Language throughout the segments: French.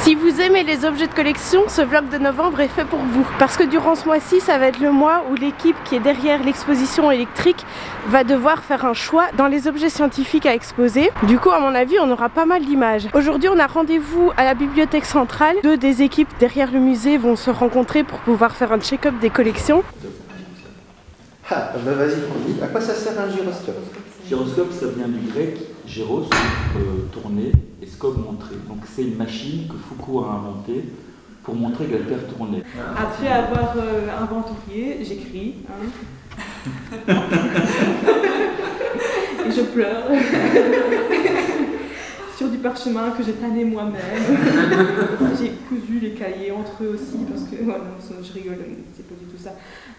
Si vous aimez les objets de collection, ce vlog de novembre est fait pour vous. Parce que durant ce mois-ci, ça va être le mois où l'équipe qui est derrière l'exposition électrique va devoir faire un choix dans les objets scientifiques à exposer. Du coup, à mon avis, on aura pas mal d'images. Aujourd'hui, on a rendez-vous à la bibliothèque centrale. Deux des équipes derrière le musée vont se rencontrer pour pouvoir faire un check-up des collections. Ah, bah vas-y, Francky. À quoi ça sert un gyroscope? Gyroscope, ça vient du grec gyros, tourner, et scope, montrer. Donc c'est une machine que Foucault a inventée pour montrer que la Terre tournait. Après avoir inventorié, j'écris. Hein. Et je pleure. Sur du parchemin que j'ai tanné moi-même. J'ai cousu les cahiers entre eux aussi, parce que voilà, je rigole, c'est pas du tout ça.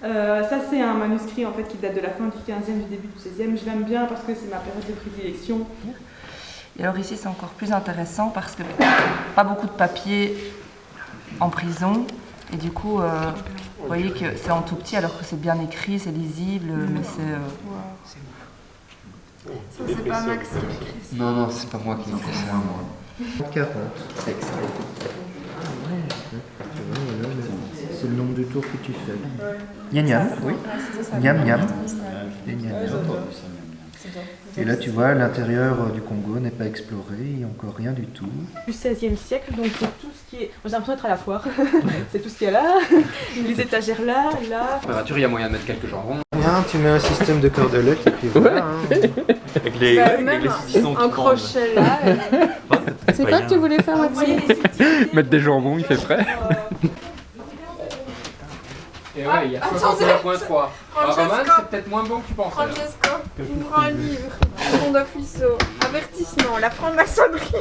Ça c'est un manuscrit en fait qui date de la fin du 15e, du début du 16e. Je l'aime bien parce que c'est ma période de prédilection. Et alors ici c'est encore plus intéressant parce que pas beaucoup de papier en prison. Et du coup, vous voyez que c'est en tout petit alors que c'est bien écrit, c'est lisible, mais c'est... Ça, c'est pas Max qui a écrit ça. Non, non, c'est pas moi qui ai fait ça, moi. 40. Excellent. C'est le nombre de tours que tu fais. Gnam gnam, oui. Gnam gnam. Et gnam gnam. Et là, tu vois, l'intérieur du Congo n'est pas exploré, il n'y a encore rien du tout. Du 16e siècle, donc c'est tout ce qui est... J'ai l'impression d'être à la foire. C'est tout ce qu'il y a là, les étagères là, là. Température, il y a moyen de mettre quelques jambons. Rien, tu mets un système de cordelettes et puis voilà. Hein. Avec les, Même saucissons un crochet là. C'est quoi que tu voulais faire, Maxime? Mettre des jambons, il fait frais. Et ouais, il y a 61.3. Alors Roman, c'est peut-être moins bon que tu pensais. Francesco, ouvre un livre, fond d'officio, avertissement, la franc-maçonnerie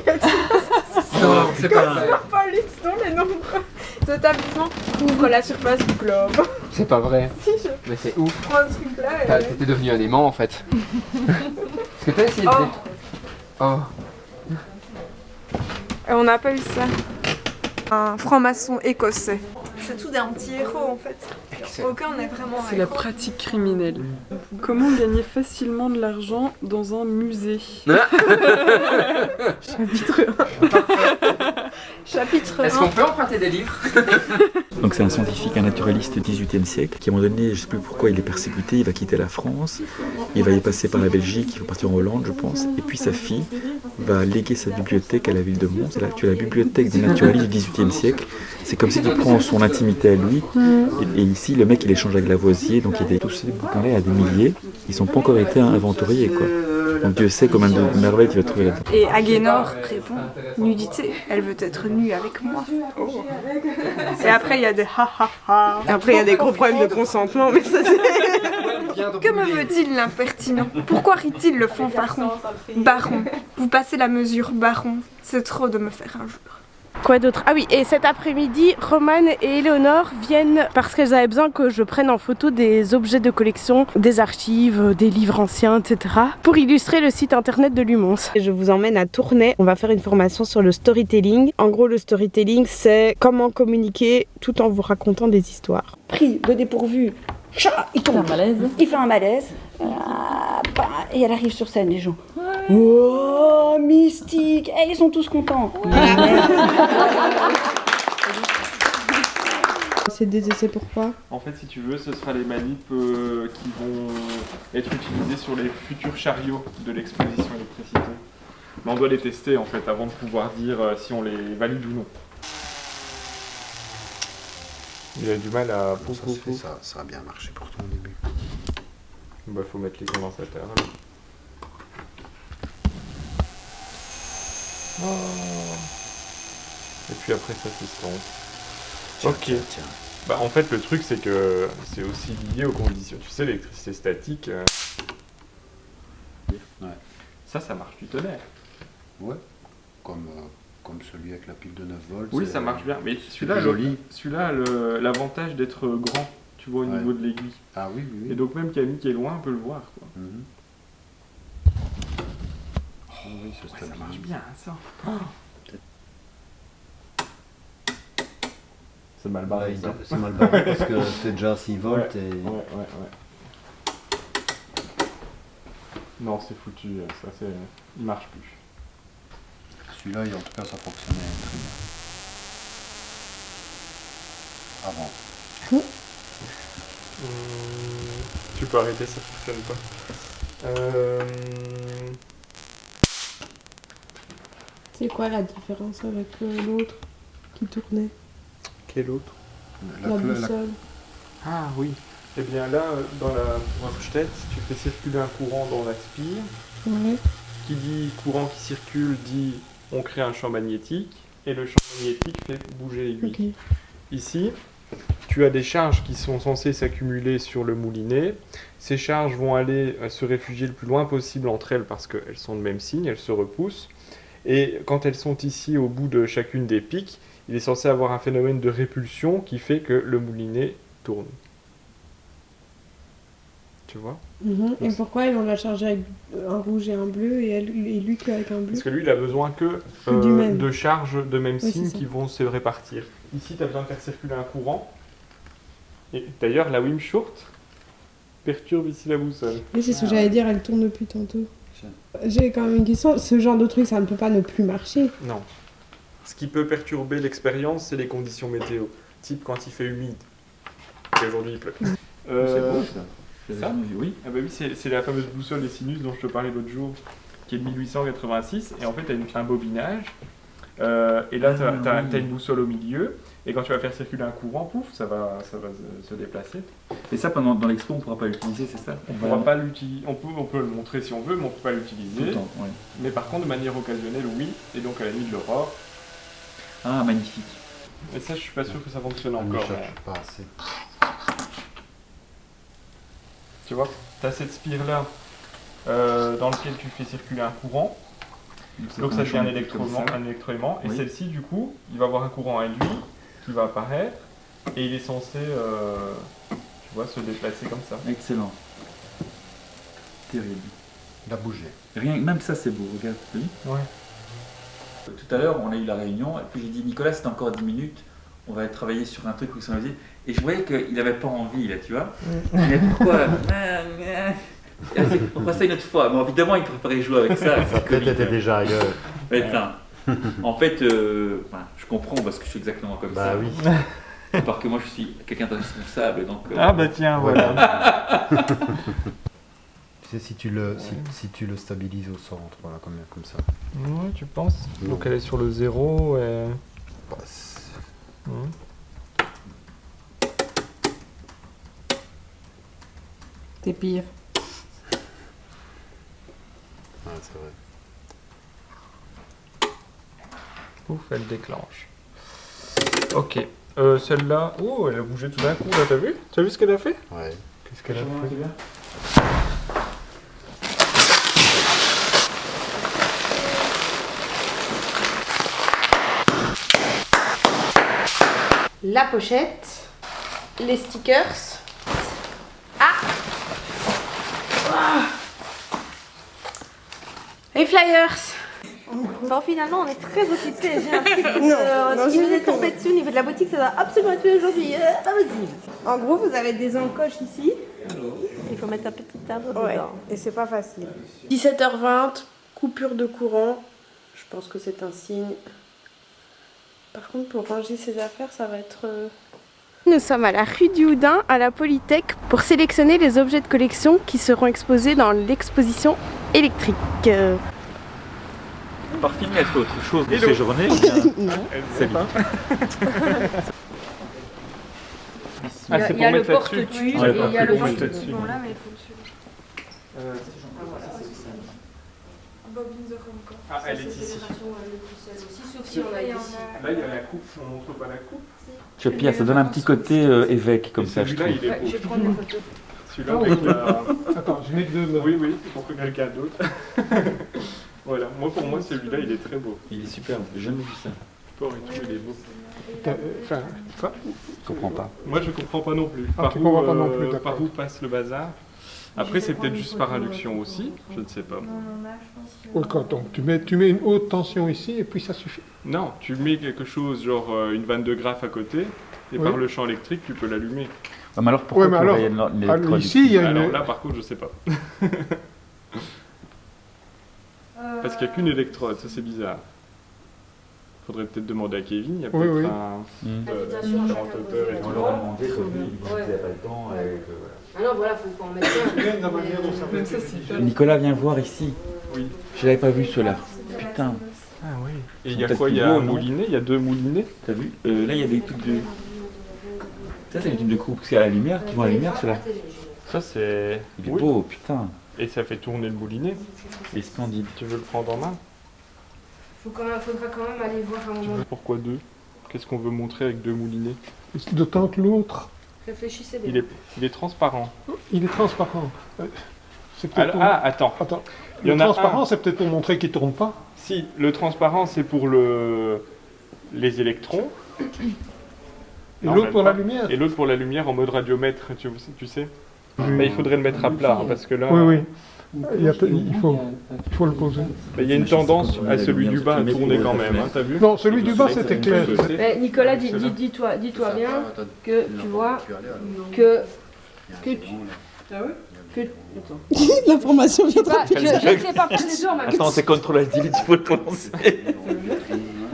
Non, c'est pas vrai. police dont les nombreux établissements couvrent la surface du globe. C'est pas vrai. Si je Mais c'est ouf. prends ce truc-là, T'étais devenu un aimant en fait. Est-ce que t'as essayé de... Oh. on appelle ça un franc-maçon écossais. C'est tout des anti-héros en fait. Aucun n'est vraiment un C'est la héros. pratique criminelle. Comment gagner facilement de l'argent dans un musée? Chapitre 1. Chapitre 1. Est-ce qu'on peut emprunter des livres? Donc c'est un scientifique, un naturaliste du XVIIIe siècle qui à un moment donné, je ne sais plus pourquoi il est persécuté, il va quitter la France, il va y passer par la Belgique, il va partir en Hollande je pense, et puis sa fille va léguer sa bibliothèque à la ville de Mons. Et là tu as la bibliothèque des naturalistes du XVIIIe siècle, c'est comme si tu prends son intimité à lui, et ici le mec il échange avec Lavoisier, donc il y a tous ces bouquins-là, il y a des milliers, ils n'ont pas encore été inventoriés quoi. Donc Dieu sait combien de merveilles tu vas trouver là-dedans. Et Agénor répond nudité, elle veut être nue avec moi. Et après il y a des ha ha ha. Et après, il y a des gros problèmes de consentement, mais ça c'est... Que me veut-il l'impertinent? Pourquoi rit-il le fanfaron? Baron, vous passez la mesure, baron. C'est trop de me faire injure. Quoi d'autre? Ah oui, et cet après-midi, Romane et Éléonore viennent parce qu'elles avaient besoin que je prenne en photo des objets de collection, des archives, des livres anciens, etc. pour illustrer le site internet de l'UMONS. Et je vous emmène à Tournai. On va faire une formation sur le storytelling. En gros, le storytelling, c'est comment communiquer tout en vous racontant des histoires. Pris de dépourvu. Tcha, il tombe. Il fait un malaise. Et elle arrive sur scène, les gens. Oh, mystique! Et ils sont tous contents. C'est des essais pourquoi? En fait, si tu veux, ce sera les manips qui vont être utilisés sur les futurs chariots de l'exposition électricité. Mais on doit les tester en fait avant de pouvoir dire si on les valide ou non. Il a du mal à... Ça a bien marché pour toi au début. Bah, faut mettre les condensateurs. Là. Oh. Et puis après ça s'estompe. Ok. Tiens. Bah en fait le truc c'est que c'est aussi lié aux conditions. Tu sais l'électricité statique. Ouais. Ça marche du tonnerre. Ouais. Comme celui avec la pile de 9 volts. Oui ça marche bien. Mais celui-là joli. Celui-là a l'avantage d'être grand. Tu vois au niveau de l'aiguille. Ah oui, oui, oui. Et donc même Camille qui est loin peut le voir quoi. Oh, oui, ça marche bien ça. Oh. C'est mal barré. Ouais, c'est mal barré parce que c'est déjà 6 volts et... Ouais. Non c'est foutu, ça c'est... il marche plus. Celui-là, en tout cas, ça fonctionnait très bien. avant. Tu peux arrêter, ça fonctionne pas. C'est quoi la différence avec l'autre qui tournait? Quel autre? La boussole. Ah oui. Eh bien là, dans la Rorschach, tu fais circuler un courant dans la spire. Ouais. Qui dit courant qui circule dit on crée un champ magnétique et le champ magnétique fait bouger l'aiguille. Okay. Ici, tu as des charges qui sont censées s'accumuler sur le moulinet. Ces charges vont aller se réfugier le plus loin possible entre elles parce qu'elles sont de même signe, elles se repoussent. Et quand elles sont ici au bout de chacune des piques, il est censé avoir un phénomène de répulsion qui fait que le moulinet tourne. Tu vois? Et pourquoi ils vont la charger avec un rouge et un bleu et lui qu'avec un bleu? Parce que lui, il a besoin que de charges de même signe qui vont se répartir. Ici, tu as besoin de faire circuler un courant. Et d'ailleurs, la Wim-Short perturbe ici la boussole. Oui, c'est ce que j'allais dire, elle tourne depuis tantôt. J'ai quand même une question, ce genre de truc, ça ne peut pas ne plus marcher? Non. Ce qui peut perturber l'expérience, c'est les conditions météo. Type quand il fait humide. Et aujourd'hui, il pleut. C'est beau, ça. C'est ça? Oui. Ah bah oui, c'est la fameuse boussole des sinus dont je te parlais l'autre jour, qui est de 1886, et en fait, tu as un bobinage, et là, tu as une boussole au milieu, et quand tu vas faire circuler un courant, pouf, ça va se déplacer. Et ça, dans l'expo, on ne pourra pas l'utiliser, c'est ça? On pourra pas l'utiliser, on peut le montrer si on veut, mais on ne peut pas l'utiliser. Tout le temps, ouais. Mais par contre, de manière occasionnelle, oui, et donc à la nuit de l'aurore. Ah, magnifique. Mais ça, je suis pas sûr que ça fonctionne On ne encore. cherche pas assez. Tu vois, tu as cette spire-là dans laquelle tu fais circuler un courant. Donc ça devient un électroaimant. Et celle-ci, du coup, il va avoir un courant à lui qui va apparaître et il est censé tu vois, se déplacer comme ça. Excellent. Terrible. Il a bougé. Rien, même ça, c'est beau, regarde. Oui. Ouais. Tout à l'heure, on a eu la réunion, et puis j'ai dit, Nicolas, c'est encore 10 minutes, on va travailler sur un truc, et je voyais qu'il n'avait pas envie, là, tu vois. Mais pourquoi? On fera ça une autre fois. Mais évidemment, il préparait jouer avec ça. Sa tête était déjà ailleurs. En fait, je comprends parce que je suis exactement comme ça. Bah oui. À part que moi, je suis quelqu'un de responsable. Donc, ah bah tiens, voilà. Tu sais, si tu le stabilises au centre, voilà, comme ça. Ouais, tu penses? Donc elle est sur le 0 et... Bah, T'es pire. Ouais, c'est vrai. Ouf, elle déclenche. Ok. Celle-là... Oh, elle a bougé tout d'un coup, là, t'as vu? T'as vu ce qu'elle a fait? Ouais. Qu'est-ce qu'elle a fait? La pochette, les stickers. Les flyers. Bon, finalement, on est très occupés. J'ai un truc Non, qui nous est tombé dessus au niveau de la boutique, ça doit absolument être aujourd'hui. Pas possible. En gros, vous avez des encoches ici. Il faut mettre un petit arbre Ouais, dedans. et c'est pas facile. 17h20, coupure de courant. Je pense que c'est un signe. Par contre, pour ranger ses affaires, ça va être... Nous sommes à la rue du Houdin, à la Polytech, pour sélectionner les objets de collection qui seront exposés dans l'exposition électrique. Par film, elle fait autre chose de ces journées. Non. Salut. Ah, c'est pour mettre là-dessus. porte-tuile Ouais, et il y a le pour mettre là-dessus. Bon, là, mais il faut le suivre. Ah, elle est ici. Là, il y a la coupe, on montre pas la coupe. Tu vois, Pierre, ça donne un petit côté évêque comme ça, je trouve. Celui-là, il est beau. Je vais prendre des photos. Celui-là, avec la... Attends, je mets que deux. Oui, oui, pour que quelqu'un d'autre. Voilà, pour moi, celui-là, il est très beau. Il est superbe, j'ai jamais vu ça. Sport et tout, il est beau. Enfin, quoi? Je comprends pas. Moi, je comprends pas non plus. Tu comprends pas non plus, d'accord. Par où passe le bazar? Après, c'est peut-être juste par induction aussi, je ne sais pas. Donc, tu mets une haute tension ici et puis ça suffit. Non, tu mets quelque chose, genre une vanne de graphe à côté, et par le champ électrique, tu peux l'allumer. Ouais, mais alors pourquoi l'électrode ici, il y a une... Alors là, par contre, je sais pas. Parce qu'il n'y a qu'une électrode, ça c'est bizarre. faudrait peut-être demander à Kevin, il y a Oui, peut-être oui. un différent auteur et On leur a demandé, il n'avait pas le temps. Ah non, voilà, faut pas en mettre Même ça, c'est Nicolas, viens voir ici. Oui. Je l'avais pas vu ceux-là. Putain. Ah oui. Et il y a quoi? Il y a un moulinet, il y a 2 moulinets. T'as vu? Là, il y a des trucs de. Ça, c'est des trucs de coupe, parce qu'il y a la lumière, qui vont à la lumière, ceux-là. Ça, c'est. Il est beau, putain. Et ça fait tourner le moulinet. Il est splendide. Tu veux le prendre en main? Faudra quand même aller voir un moment. Pourquoi 2? Qu'est-ce qu'on veut montrer avec 2 moulinets? D'autant que l'autre, Réfléchissez bien. Il est transparent. il est transparent. C'est peut-être Alors, pour... ah, attends. Il y Le en a transparent, un. c'est peut-être pour montrer qu'il tourne pas. Si, le transparent, c'est pour les électrons. Et Non, l'autre même pour pas. la lumière. Et l'autre pour la lumière en mode radiomètre, tu sais. Oui. Mais il faudrait le mettre à plat, hein, parce que là, Oui, oui. Il faut le poser. il y a une tendance à celui du bas à tourner quand même, hein, t'as vu? Non, celui du bas, c'était clair. Mais Nicolas, dis-toi bien que tu vois que tu... Ah ouais Que... L'information viendra. Je ne sais pas faire les deux en même temps. Attends, c'est contrôle delete, il faut le prononcer.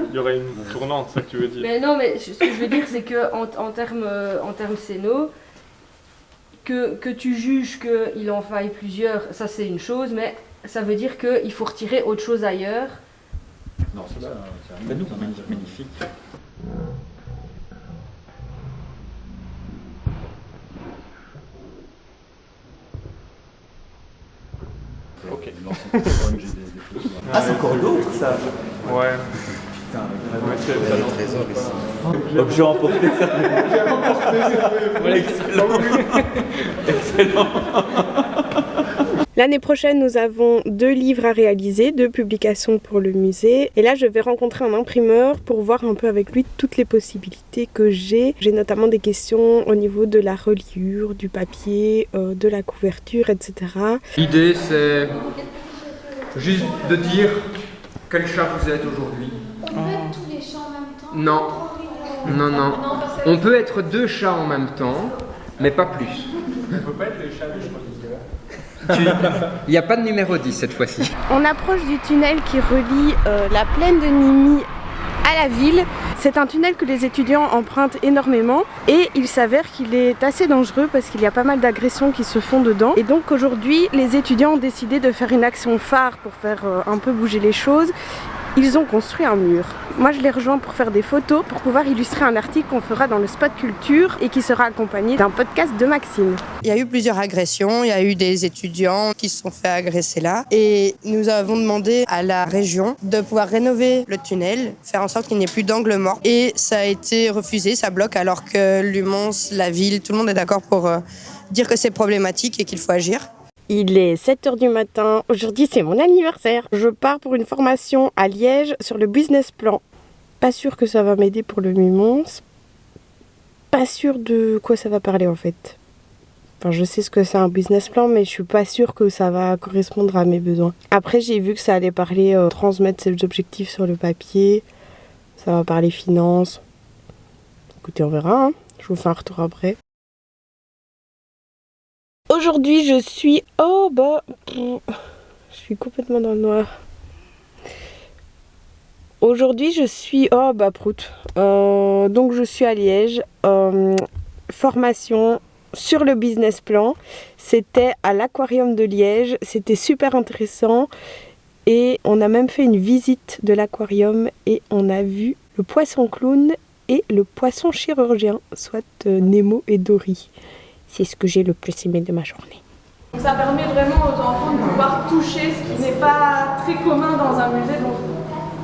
Il y aurait une tournante, ça que tu veux dire? Mais non, mais ce que je veux dire, c'est que en termes scéno, que tu juges qu'il en faille plusieurs, ça c'est une chose, mais ça veut dire qu'il faut retirer autre chose ailleurs. Non, c'est ça. Ben nous, magnifique. Ok. Ah, c'est encore l'autre, ça. Ouais. Putain, objet emporté, ça. Excellent. Excellent. L'année prochaine, nous avons 2 livres à réaliser, 2 publications pour le musée. Et là, je vais rencontrer un imprimeur pour voir un peu avec lui toutes les possibilités que j'ai. J'ai notamment des questions au niveau de la reliure, du papier, de la couverture, etc. L'idée, c'est juste de dire quel chat vous êtes aujourd'hui. On peut être tous les chats en même temps? Non. Non, non. On peut être 2 chats en même temps, mais pas plus. On peut pas être les chats du chroniqueur. Il n'y a pas de numéro 10 cette fois-ci. On approche du tunnel qui relie la plaine de Nimy à la ville. C'est un tunnel que les étudiants empruntent énormément et il s'avère qu'il est assez dangereux parce qu'il y a pas mal d'agressions qui se font dedans. Et donc aujourd'hui, les étudiants ont décidé de faire une action phare pour faire un peu bouger les choses. Ils ont construit un mur. Moi, je les rejoins pour faire des photos, pour pouvoir illustrer un article qu'on fera dans le Spot Culture et qui sera accompagné d'un podcast de Maxime. Il y a eu plusieurs agressions, il y a eu des étudiants qui se sont fait agresser là. Et nous avons demandé à la région de pouvoir rénover le tunnel, faire en sorte qu'il n'y ait plus d'angle mort. Et ça a été refusé, ça bloque, alors que l'UMONS, la ville, tout le monde est d'accord pour dire que c'est problématique et qu'il faut agir. Il est 7h du matin, aujourd'hui c'est mon anniversaire. Je pars pour une formation à Liège sur le business plan. Pas sûr que ça va m'aider pour le MUMONS. Pas sûr de quoi ça va parler en fait. Enfin, je sais ce que c'est un business plan, mais je suis pas sûre que ça va correspondre à mes besoins. Après, j'ai vu que ça allait parler transmettre ses objectifs sur le papier. Ça va parler finances. Écoutez, on verra, hein. Je vous fais un retour après. Aujourd'hui, je suis... je suis complètement dans le noir. Aujourd'hui, je suis... prout. Donc, je suis à Liège. Formation sur le business plan. C'était à l'aquarium de Liège. C'était super intéressant. Et on a même fait une visite de l'aquarium. Et on a vu le poisson clown et le poisson chirurgien, soit Nemo et Dory. C'est ce que j'ai le plus aimé de ma journée. Donc ça permet vraiment aux enfants de pouvoir toucher ce qui n'est pas très commun dans un musée. Donc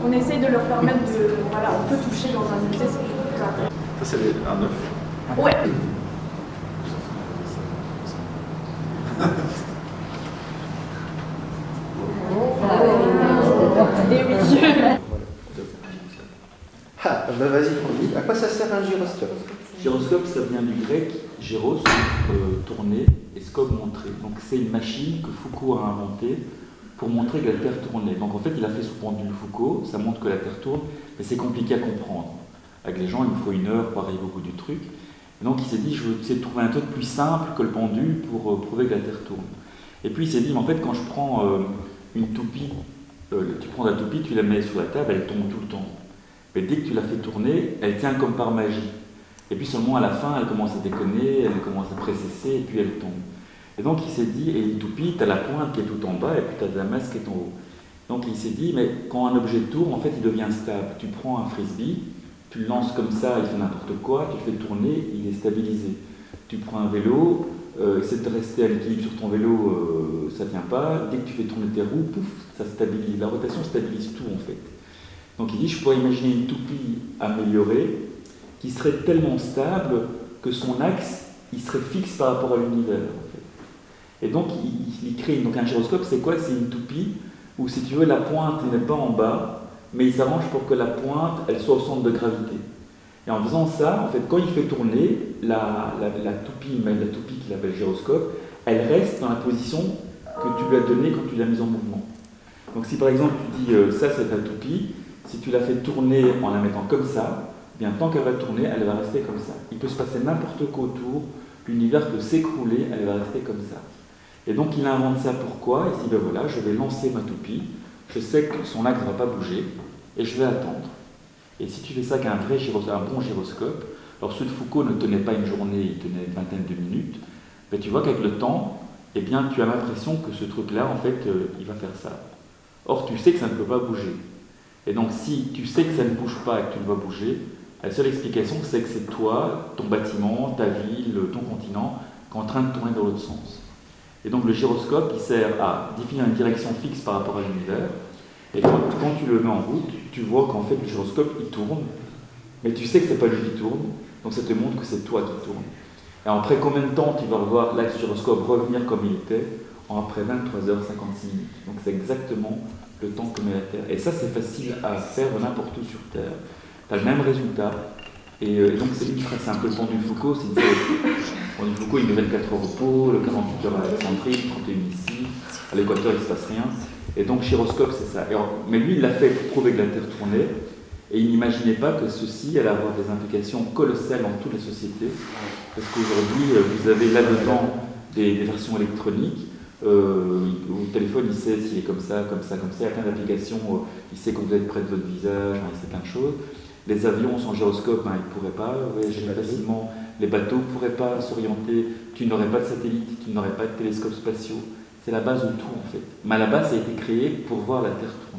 on essaye de leur permettre de... Voilà, on peut toucher dans un musée, c'est plutôt intéressant. Ça, c'est un œuf. Ouais. Et oui. Ah, bah vas-y, Francky. À quoi ça sert un gyroscope? Gyroscope, ça vient du grec gyros, tourner, et scope, montrer. Donc c'est une machine que Foucault a inventée pour montrer que la Terre tournait. Donc en fait, il a fait sous pendule Foucault, ça montre que la Terre tourne, mais c'est compliqué à comprendre. Avec les gens, il me faut 1 heure pour arriver au bout du truc. Et donc il s'est dit, je veux essayer de trouver un truc plus simple que le pendule pour prouver que la Terre tourne. Et puis il s'est dit, mais en fait, quand je prends une toupie, tu prends la toupie, tu la mets sur la table, elle tombe tout le temps. Mais dès que tu la fais tourner, elle tient comme par magie. Et puis seulement à la fin, elle commence à déconner, elle commence à précesser, et puis elle tombe. Et donc il s'est dit, et une toupie, tu as la pointe qui est tout en bas, et puis tu as la masse qui est en haut. Donc il s'est dit, mais quand un objet tourne, en fait, il devient stable. Tu prends un frisbee, tu le lances comme ça, il fait n'importe quoi, tu le fais tourner, il est stabilisé. Tu prends un vélo, essaie de rester à l'équilibre sur ton vélo, ça ne tient pas. Dès que tu fais tourner tes roues, pouf, ça stabilise. La rotation stabilise tout en fait. Donc il dit, je pourrais imaginer une toupie améliorée qui serait tellement stable que son axe, il serait fixe par rapport à l'univers. En fait. Et donc il crée donc un gyroscope, c'est quoi? C'est une toupie où, si tu veux, la pointe n'est pas en bas, mais il s'arrange pour que la pointe, elle soit au centre de gravité. Et en faisant ça, en fait, quand il fait tourner, la toupie, même la toupie qu'il appelle gyroscope, elle reste dans la position que tu lui as donnée quand tu l'as mise en mouvement. Donc si par exemple tu dis ça c'est ta toupie, si tu la fais tourner en la mettant comme ça, eh bien tant qu'elle va tourner, elle va rester comme ça. Il peut se passer n'importe quoi autour, l'univers peut s'écrouler, elle va rester comme ça. Et donc il invente ça pourquoi? Il se dit ben voilà, je vais lancer ma toupie, je sais que son axe ne va pas bouger, et je vais attendre. Et si tu fais ça avec un bon gyroscope, alors ceux de Foucault ne tenaient pas une journée, ils tenaient une vingtaine de minutes, mais tu vois qu'avec le temps, eh bien, tu as l'impression que ce truc-là, en fait, il va faire ça. Or, tu sais que ça ne peut pas bouger. Et donc, si tu sais que ça ne bouge pas et que tu ne vas bouger, la seule explication, c'est que c'est toi, ton bâtiment, ta ville, ton continent, qui est en train de tourner dans l'autre sens. Et donc, le gyroscope, il sert à définir une direction fixe par rapport à l'univers. Et quand tu le mets en route, tu vois qu'en fait, le gyroscope, il tourne, mais tu sais que ce n'est pas lui qui tourne, donc ça te montre que c'est toi qui tourne. Et après combien de temps tu vas revoir l'axe gyroscope revenir comme il était? Après 23h56 minutes. Donc c'est exactement le temps que met la Terre. Et ça, c'est facile à faire n'importe où sur Terre. Tu as le même résultat. Et donc c'est un peu le pendu de Foucault. C'est une série. Foucault, il nous 24 heures au repos, le 48 heures à Alexandrie, 31 ici. À l'équateur, il ne se passe rien. Et donc gyroscope, c'est ça. Mais lui, il l'a fait pour prouver que la Terre tournait. Et il n'imaginait pas que ceci allait avoir des implications colossales dans toutes les sociétés. Parce qu'aujourd'hui, vous avez là-dedans des versions électroniques. Au téléphone, il sait s'il est comme ça, comme ça, comme ça. Il y a plein d'applications. Il sait quand vous êtes près de votre visage, il sait plein de choses. Les avions sans gyroscope, ils ne pourraient pas voyager facilement. Les bateaux ne pourraient pas s'orienter. Tu n'aurais pas de satellite, tu n'aurais pas de télescopes spatiaux. C'est la base de tout, en fait. Mais à la base, ça a été créé pour voir la Terre tourner.